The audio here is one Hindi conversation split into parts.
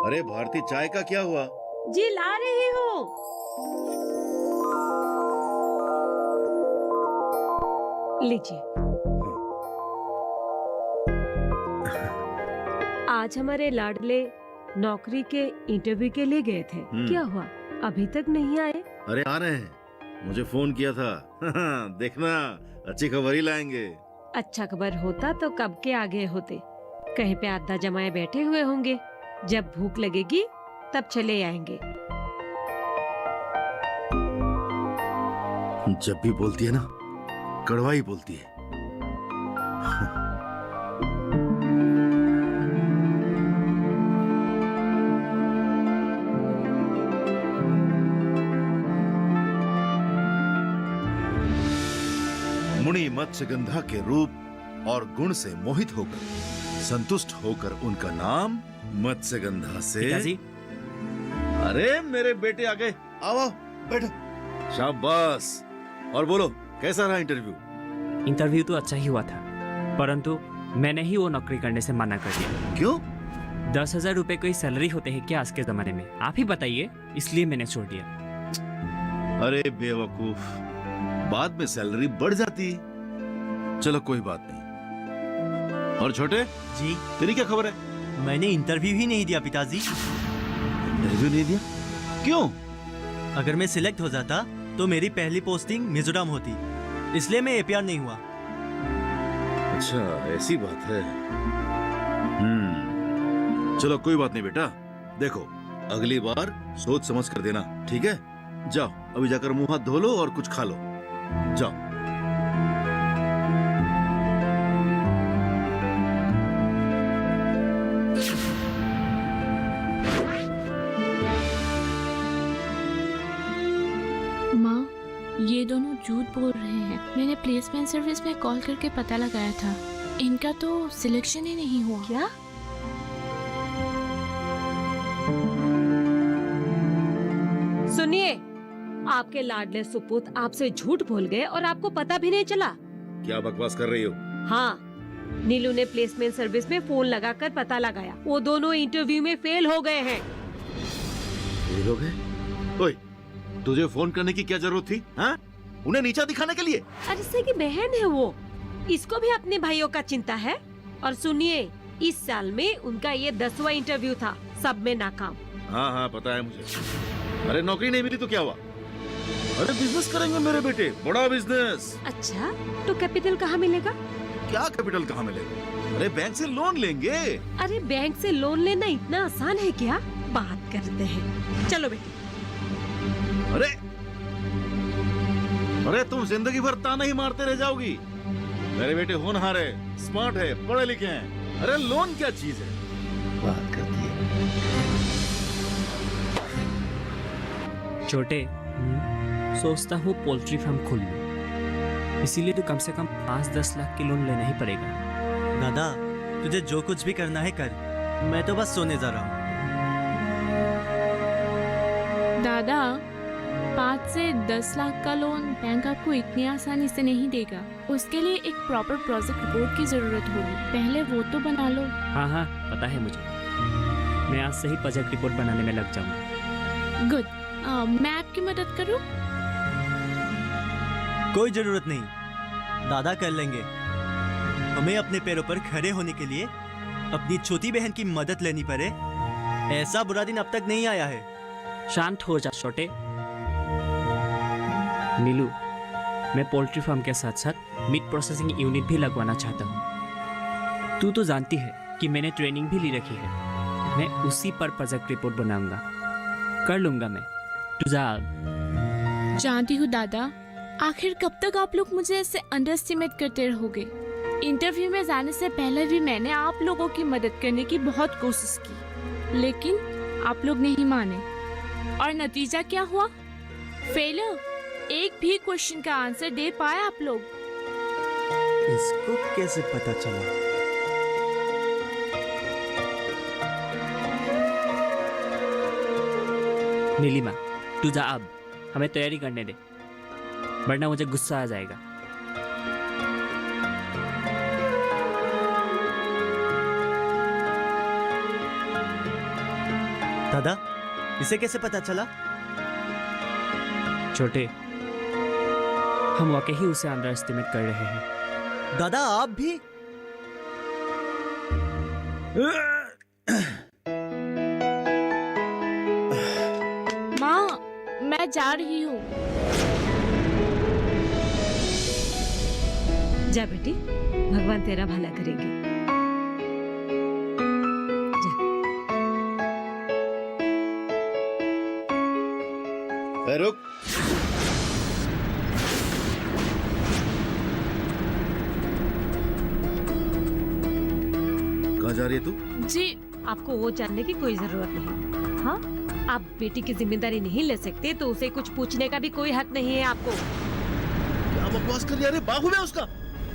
अरे भारती, चाय का क्या हुआ? जी ला रही हूँ। लीजिए। आज हमारे लाडले नौकरी के इंटरव्यू के लिए गए थे। क्या हुआ, अभी तक नहीं आए? अरे आ रहे हैं, मुझे फोन किया था। देखना, अच्छी खबर ही लाएंगे। अच्छा खबर होता तो कब के आगे होते। कहीं पे आधा जमाए बैठे हुए होंगे, जब भूख लगेगी तब चले आएंगे। जब भी बोलती है ना, कड़वा ही बोलती है। मुनि मत्स्यगंधा के रूप और गुण से मोहित होकर, संतुष्ट होकर उनका नाम मत्स्यगंधा से। पिताजी। अरे मेरे बेटे आ गए, आओ बैठो। शाबाश। और बोलो, कैसा रहा इंटरव्यू? इंटरव्यू तो अच्छा ही हुआ था, परंतु मैंने ही वो नौकरी करने से मना कर दिया। क्यों? 10,000 रुपए कोई सैलरी होते हैं क्या आज के जमाने में? आप ही बताइए, इसलिए मैंने छोड़ दिया। अरे बेवकूफ, बाद में सैलरी बढ़ जाती। चलो कोई बात नहीं। और छोटे जी, तेरी क्या खबर है? मैंने इंटरव्यू ही नहीं दिया पिताजी। इंटरव्यू नहीं दिया? क्यों? अगर मैं सिलेक्ट हो जाता तो मेरी पहली पोस्टिंग मिजोरम होती, इसलिए मैं एपीआर नहीं हुआ। अच्छा, ऐसी बात है। चलो कोई बात नहीं बेटा, देखो अगली बार सोच समझ कर देना, ठीक है? जाओ अभी जाकर मुंह हाथ धो लो और कुछ खा लो, जाओ। माँ, ये दोनों झूठ बोल रहे हैं। मैंने प्लेसमेंट सर्विस में कॉल करके पता लगाया था, इनका तो सिलेक्शन ही नहीं हुआ। क्या? सुनिए, आपके लाडले सुपुत्र आपसे झूठ बोल गए और आपको पता भी नहीं चला। क्या बकवास कर रही हो? हाँ, नीलू ने प्लेसमेंट सर्विस में फोन लगाकर पता लगाया, वो दोनों इंटरव्यू में फेल हो गए हैं। फेल हो गए? ओए, तुझे फोन करने की क्या जरूरत थी? हाँ? उन्हें नीचा दिखाने के लिए? अरिसे की बहन है वो, इसको भी अपने भाइयों का चिंता है। और सुनिए, इस साल में उनका ये 10वां इंटरव्यू था, सब में नाकाम। हाँ हाँ पता है मुझे। अरे नौकरी नहीं मिली तो क्या हुआ? अरे बिजनेस करेंगे मेरे बेटे, बड़ा बिजनेस। अच्छा, तो कैपिटल कहाँ मिलेगा? क्या कैपिटल कहाँ मिलेगा? अरे बैंक से लोन लेंगे। अरे बैंक से लोन लेना इतना आसान है क्या? बात करते हैं, चलो बेटे। अरे अरे तुम जिंदगी भर ताना ही मारते रह जाओगी। मेरे बेटे होनहार है, स्मार्ट है, पढ़े लिखे हैं। अरे लोन क्या चीज है? बात करती है। छोटे, सोचता हूँ पोल्ट्री फार्म खोल लूं, इसीलिए तो कम से कम 5-10 लाख की लोन लेना ही पड़ेगा। दादा, तुझे जो कुछ भी करना है कर, मैं तो बस सोने जा रहा हूँ। दादा, 5 से 10 लाख का लोन बैंक आपको इतनी आसानी से नहीं देगा। उसके लिए एक प्रॉपर प्रोजेक्ट रिपोर्ट की जरूरत होगी, पहले वो तो बना लो। हाँ हाँ पता है मुझे, मैं आज से ही प्रोजेक्ट रिपोर्ट बनाने में लग जाऊंगा। गुड, मैं आपकी मदद करूं? कोई जरूरत नहीं, दादा कर लेंगे। हमें अपने पैरों पर खड़े होने के लिए अपनी छोटी बहन की मदद लेनी पड़े, ऐसा बुरा दिन अब तक नहीं आया है। शांत हो जा छोटे। नीलू, मैं पोल्ट्री फार्म के साथ साथ मीट प्रोसेसिंग यूनिट भी लगवाना चाहता हूँ। तू तो जानती है कि मैंने ट्रेनिंग भी ली रखी है, मैं उसी पर प्रोजेक्ट रिपोर्ट बनाऊंगा। कर लूंगा मैं, तू जा। जानती हूँ दादा, आखिर कब तक आप लोग मुझे ऐसे अंडर एस्टिमेट करते रहोगे? इंटरव्यू में जाने से पहले भी मैंने आप लोगों की मदद करने की बहुत कोशिश की, लेकिन आप लोग नहीं माने और नतीजा क्या हुआ? फेलियर। एक भी क्वेश्चन का आंसर दे पाए आप लोग? इसको कैसे पता चला? नीलिमा, तू जा अब, हमें तैयारी करने दे, वरना मुझे गुस्सा आ जाएगा। दादा, इसे कैसे पता चला? छोटे, हम वाकई ही उसे अंडर एस्टिमेट कर रहे हैं। दादा आप भी? माँ, मैं जा रही हूँ। जा बेटी, भगवान तेरा भला करेंगे। जा। रुक। कहाँ जा रही है तू? जी, आपको वो जानने की कोई जरूरत नहीं। हाँ, आप बेटी की जिम्मेदारी नहीं ले सकते तो उसे कुछ पूछने का भी कोई हक नहीं है आपको। क्या बकवास कर रही है? बाहु में उसका।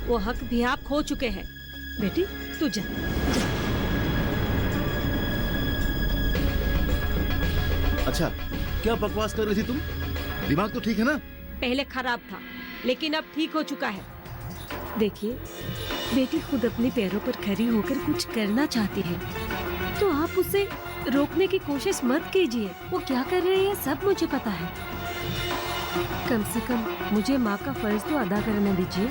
वो हक भी आप खो चुके हैं। बेटी तू जा। अच्छा, क्या बकवास कर रही थी तुम? दिमाग तो ठीक है ना? पहले खराब था, लेकिन अब ठीक हो चुका है। देखिए, बेटी खुद अपने पैरों पर खड़ी होकर कुछ करना चाहती है, तो आप उसे रोकने की कोशिश मत कीजिए। वो क्या कर रही है सब मुझे पता है। कम से कम मुझे माँ का फर्ज तो अदा करने दीजिए।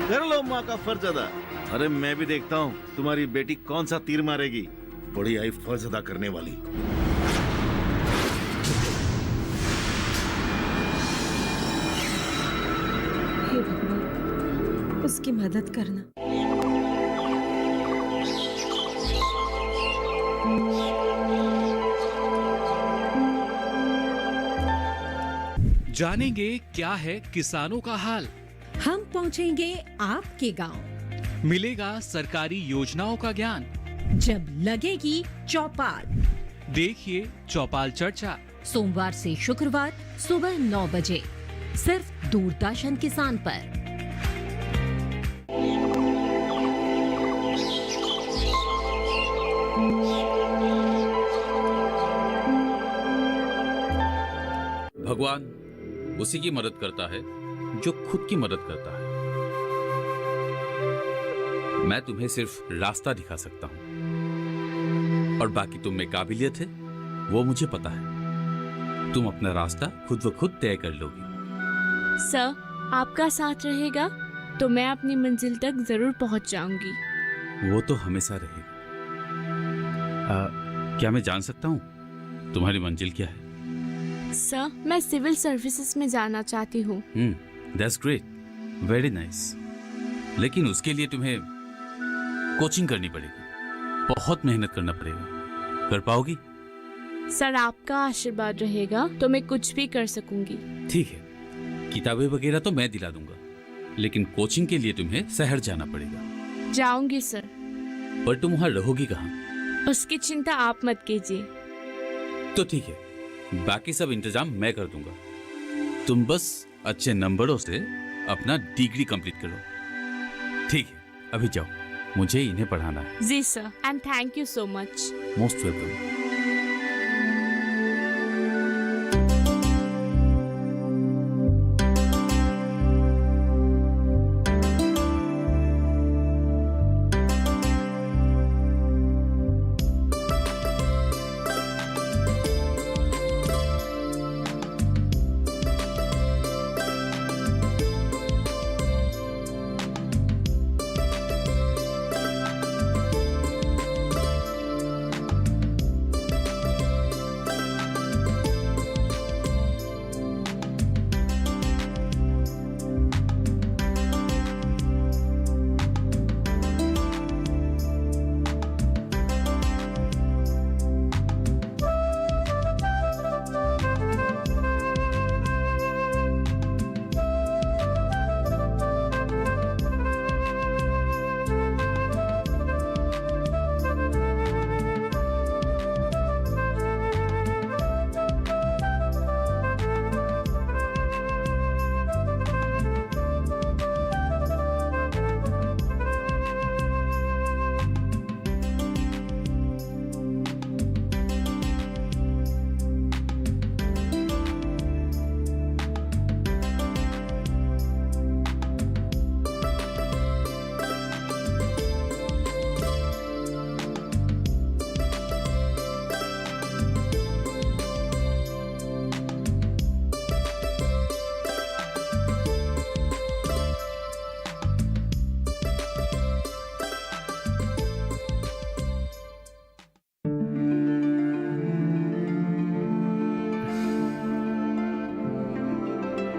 कर लो माँ का फर्ज अदा। अरे मैं भी देखता हूँ तुम्हारी बेटी कौन सा तीर मारेगी। बड़ी आई फर्ज अदा करने वाली। हे भगवान, उसकी मदद करना। जानेंगे क्या है किसानों का हाल। हम पहुंचेंगे आपके गांव। मिलेगा सरकारी योजनाओं का ज्ञान। जब लगेगी चौपाल। देखिए चौपाल चर्चा। सोमवार से शुक्रवार सुबह 9 बजे सिर्फ दूरदर्शन किसान पर। भगवान उसी की मदद करता है जो खुद की मदद करता है। मैं तुम्हें सिर्फ रास्ता दिखा सकता हूं और बाकी तुम में काबिलियत है वो मुझे पता है। तुम अपना रास्ता खुद व खुद तय कर लोगी। सर, आपका साथ रहेगा तो मैं अपनी मंजिल तक जरूर पहुंच जाऊंगी। वो तो हमेशा रहेगा। क्या मैं जान सकता हूं तुम्हारी मंजिल क्या है? सर, मैं सिविल सर्विसेज में जाना चाहती हूँ। That's great, very nice. लेकिन उसके लिए तुम्हें कोचिंग करनी पड़ेगी, बहुत मेहनत करना पड़ेगा। कर पाओगी? सर, आपका आशीर्वाद रहेगा तो मैं कुछ भी कर सकूंगी। ठीक है, किताबें वगैरह तो मैं दिला दूंगा, लेकिन कोचिंग के लिए तुम्हें शहर जाना पड़ेगा। जाऊंगी सर। पर तुम वहां रहोगी कहाँ? उसकी चिंता आप मत कीजिए। तो ठीक है, बाकी सब इंतजाम मैं कर दूंगा। तुम बस अच्छे नंबरों से अपना डिग्री कंप्लीट करो। ठीक है, अभी जाओ, मुझे इन्हें पढ़ाना है। जी sir, and thank you so much. Most welcome.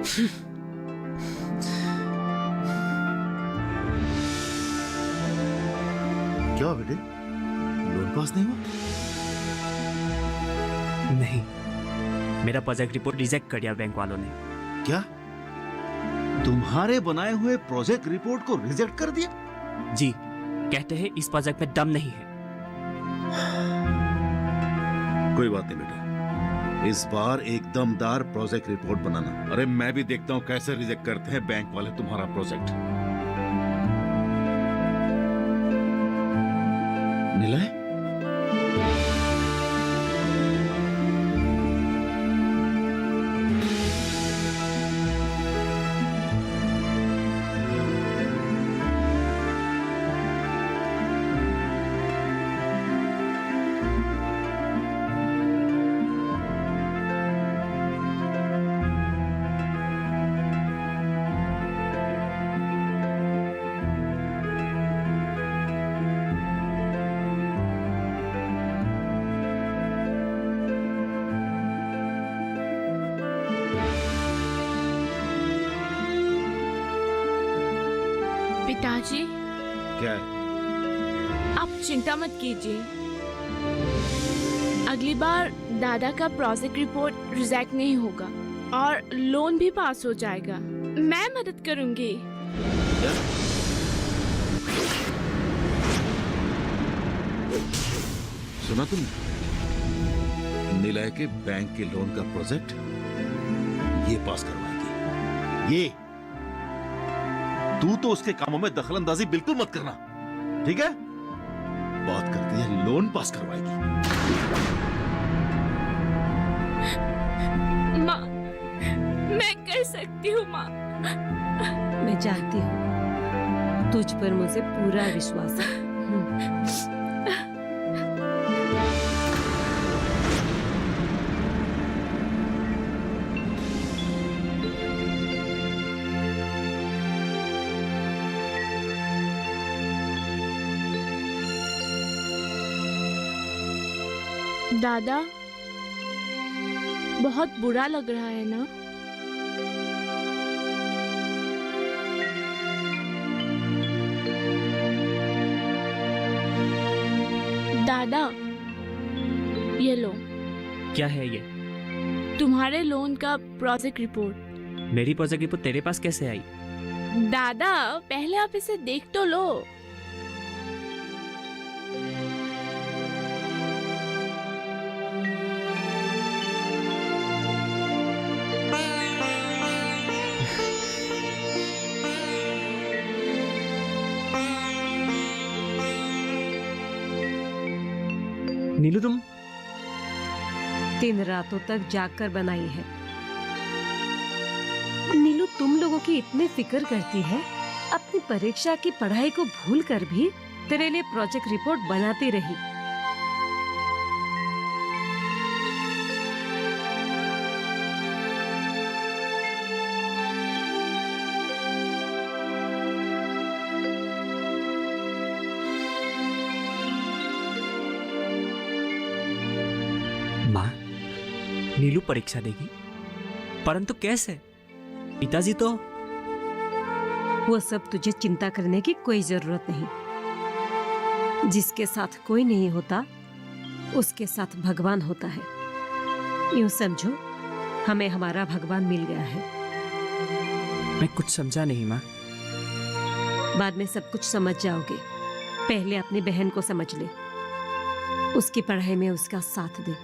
क्या बेटे, लोन पास नहीं हुआ? नहीं, मेरा प्रोजेक्ट रिपोर्ट रिजेक्ट कर दिया बैंक वालों ने। क्या तुम्हारे बनाए हुए प्रोजेक्ट रिपोर्ट को रिजेक्ट कर दिया? जी, कहते हैं इस प्रोजेक्ट में दम नहीं है। कोई बात नहीं बेटा, इस बार एक दमदार प्रोजेक्ट रिपोर्ट बनाना। अरे मैं भी देखता हूँ कैसे रिजेक्ट करते हैं बैंक वाले तुम्हारा प्रोजेक्ट। निलय, पिताजी, क्या है? आप चिंता मत कीजिए। अगली बार दादा का प्रोजेक्ट रिपोर्ट रिजेक्ट नहीं होगा और लोन भी पास हो जाएगा। मैं मदद करूंगी। क्या? सुना तुमने? निलय के बैंक के लोन का प्रोजेक्ट ये पास करवाएगी। ये तू तो उसके कामों में दखलंदाजी बिल्कुल मत करना, ठीक है? बात करती है लोन पास करवाएगी। माँ, मैं कर सकती हूँ माँ। मैं जानती हूँ तुझ पर मुझे पूरा विश्वास है। दादा, बहुत बुरा लग रहा है ना? दादा, ये लो। क्या है ये? तुम्हारे लोन का प्रोजेक्ट रिपोर्ट। मेरी प्रोजेक्ट रिपोर्ट तेरे पास कैसे आई? दादा, पहले आप इसे देख तो लो। नीलू, तुम 3 रातों तक जागकर बनाई है। नीलू तुम लोगों की इतने फिक्र करती है, अपनी परीक्षा की पढ़ाई को भूल कर भी तेरे लिए प्रोजेक्ट रिपोर्ट बनाती रही। माँ, नीलू परीक्षा देगी, परंतु कैसे? पिताजी तो। वो सब तुझे चिंता करने की कोई जरूरत नहीं। जिसके साथ कोई नहीं होता, उसके साथ भगवान होता है। यूं समझो, हमें हमारा भगवान मिल गया है। मैं कुछ समझा नहीं माँ। बाद में सब कुछ समझ जाओगे। पहले अपनी बहन को समझ ले, उसकी पढ़ाई में उसका साथ दे।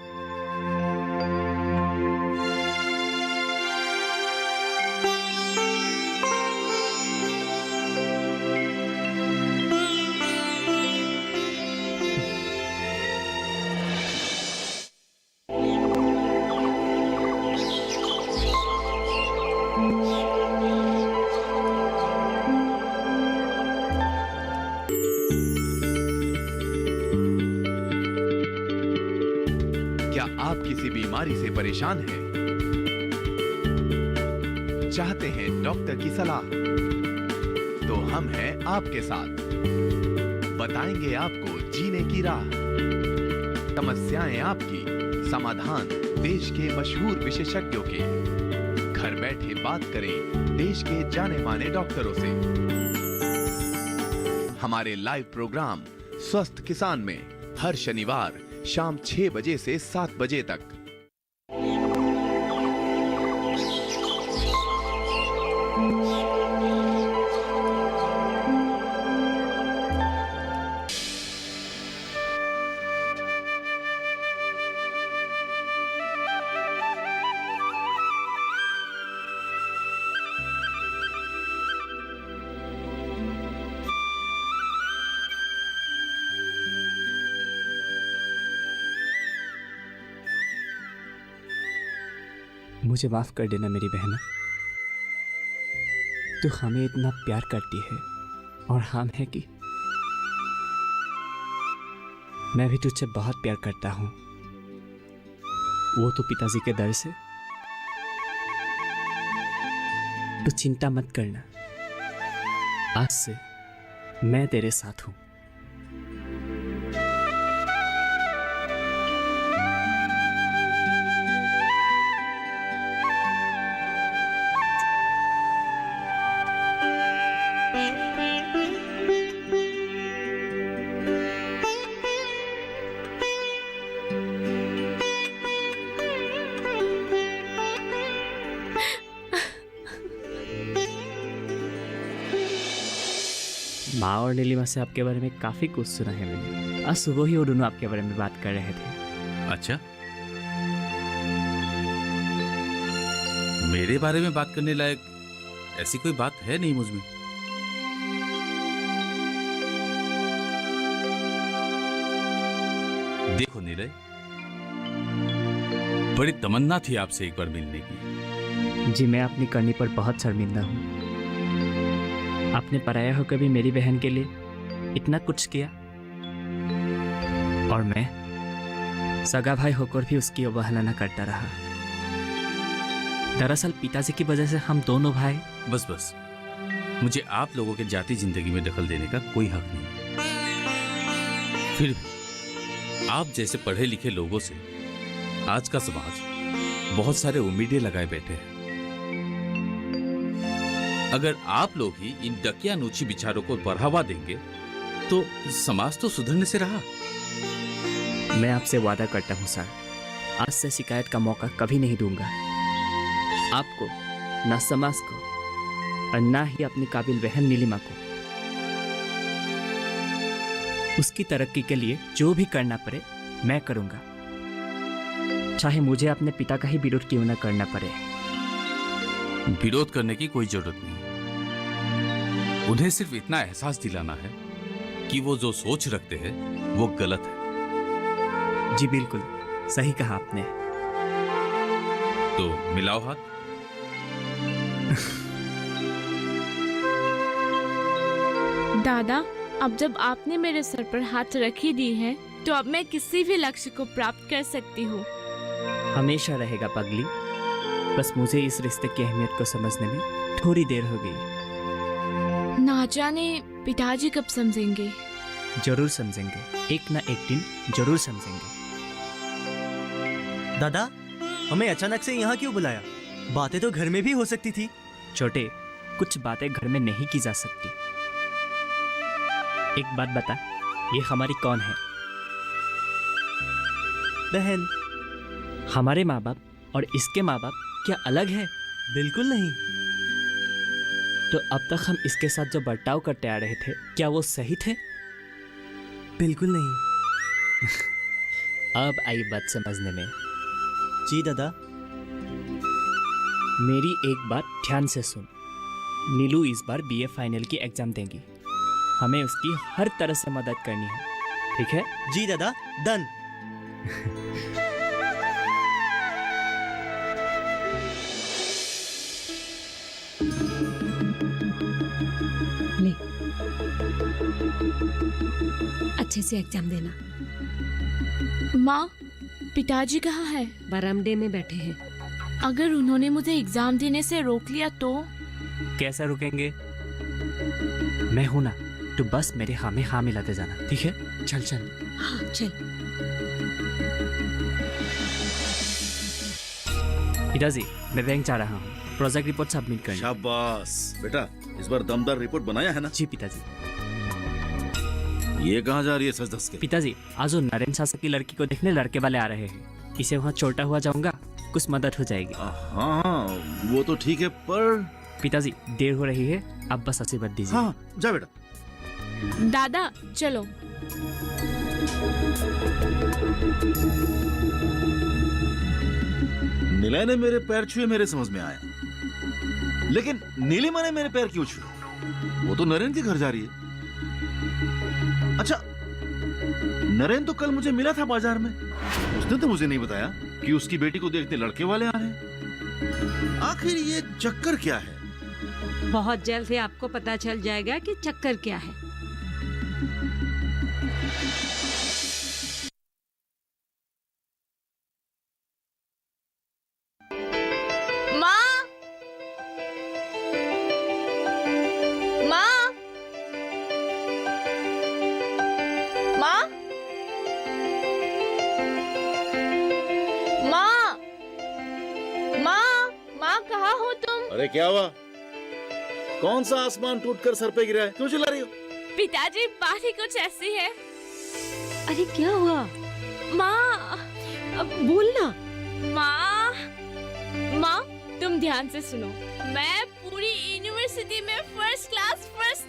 क्या आप किसी बीमारी से परेशान हैं? चाहते हैं डॉक्टर की सलाह? तो हम हैं आपके साथ। बताएंगे आपको जीने की राह। समस्याएं आपकी, समाधान देश के मशहूर विशेषज्ञों के। घर बैठे आइए बात करें देश के जाने माने डॉक्टरों से। हमारे लाइव प्रोग्राम स्वस्थ किसान में हर शनिवार शाम 6 बजे से 7 बजे तक। मुझे माफ कर देना मेरी बहना। तू हमें इतना प्यार करती है और हम है कि मैं भी तुझसे बहुत प्यार करता हूं। वो तो पिताजी के दर से। तू चिंता मत करना, आज से मैं तेरे साथ हूं। माँ और नीलिमा से आपके बारे में काफी कुछ सुना है मैंने। आज सुबह ही वो दोनों आपके बारे में बात कर रहे थे। अच्छा, मेरे बारे में बात करने लायक ऐसी कोई बात है नहीं मुझ में। देखो नीलय, बड़ी तमन्ना थी आपसे एक बार मिलने की। जी, मैं अपनी करनी पर बहुत शर्मिंदा हूँ। आपने पराया होकर भी मेरी बहन के लिए इतना कुछ किया, और मैं सगा भाई होकर भी उसकी अवहेलना करता रहा। दरअसल पिताजी की वजह से हम दोनों भाई। बस बस, मुझे आप लोगों के जाति जिंदगी में दखल देने का कोई हक नहीं। फिर आप जैसे पढ़े लिखे लोगों से आज का समाज बहुत सारे उम्मीदें लगाए बैठे हैं। अगर आप लोग ही इन डकियानूची विचारों को बढ़ावा देंगे तो समाज तो सुधरने से रहा। मैं आपसे वादा करता हूं सर, आज से शिकायत का मौका कभी नहीं दूंगा। आपको, ना समाज को, और ना ही अपनी काबिल बहन नीलिमा को। उसकी तरक्की के लिए जो भी करना पड़े मैं करूंगा, चाहे मुझे अपने पिता का ही विरोध क्यों न करना पड़े। विरोध करने की कोई जरूरत नहीं। उन्हें सिर्फ इतना एहसास दिलाना है कि वो जो सोच रखते हैं वो गलत है। जी बिल्कुल सही कहा आपने। तो मिलाओ हाथ। दादा, अब जब आपने मेरे सर पर हाथ रख ही दी है तो अब मैं किसी भी लक्ष्य को प्राप्त कर सकती हूँ। हमेशा रहेगा पगली। बस मुझे इस रिश्ते की अहमियत को समझने में थोड़ी देर हो गई। ना जाने पिताजी कब समझेंगे। जरूर समझेंगे, एक ना एक दिन जरूर समझेंगे। दादा, हमें अचानक से यहाँ क्यों बुलाया? बातें तो घर में भी हो सकती थी। छोटे, कुछ बातें घर में नहीं की जा सकती। एक बात बता, ये हमारी कौन है? बहन। हमारे माँ बाप और इसके माँ बाप क्या अलग है? बिल्कुल नहीं। तो अब तक हम इसके साथ जो बर्ताव करते आ रहे थे, क्या वो सही थे? बिल्कुल नहीं। अब आई बात समझने में। जी दादा। मेरी एक बात ध्यान से सुन। नीलू इस बार बीए फाइनल की एग्जाम देंगी। हमें उसकी हर तरह से मदद करनी है, ठीक है? जी दादा, डन। ले, अच्छे से एग्जाम देना। माँ, पिताजी कहाँ है? बरामदे में बैठे हैं। अगर उन्होंने मुझे एग्जाम देने से रोक लिया तो? कैसे रुकेंगे? मैं हूं ना, तो बस मेरे हाँ में हाँ मिलाते जाना, ठीक है? चल चल। हाँ चल। पिताजी, मैं बैंक जा रहा हूँ प्रोजेक्ट रिपोर्ट सबमिट करने। शाबाश बेटा, इस बार दमदार रिपोर्ट बनाया है ना? जी पिताजी। ये कहाँ जा रही है सच धस के? पिताजी, आज वो नरेंद्र शासक की लड़की को देखने लड़के वाले आ रहे हैं। इसे वहाँ छोटा हुआ जाऊंगा, कुछ मदद हो जाएगी। हाँ, वो तो ठीक है, पर पिताजी देर हो रही है, आप बस आशीर्वाद दीजिए। हाँ, जा बेटा। दादा चलो। नीला ने मेरे पैर छुए, मेरे समझ में आया, लेकिन नीलिमा ने मेरे पैर क्यों छुए? वो तो नरेंद्र के घर जा रही है। अच्छा, नरेंद्र तो कल मुझे मिला था बाजार में, उसने तो मुझे नहीं बताया कि उसकी बेटी को देखने लड़के वाले आ रहे हैं। आखिर ये चक्कर क्या है? बहुत जल्द ही आपको पता चल जाएगा कि चक्कर क्या है। माँ, माँ, माँ, माँ, माँ, माँ कहाँ हो तुम? अरे क्या हुआ? कौन सा आसमान टूटकर सर पे गिरा है? क्यों चिल्ला रही हो? पिताजी, बात ही कुछ ऐसी है। अरे क्या हुआ? माँ, अब बोलना। माँ, माँ, तुम ध्यान से सुनो। मैं पूरी यूनिवर्सिटी में फर्स्ट क्लास फर्स्ट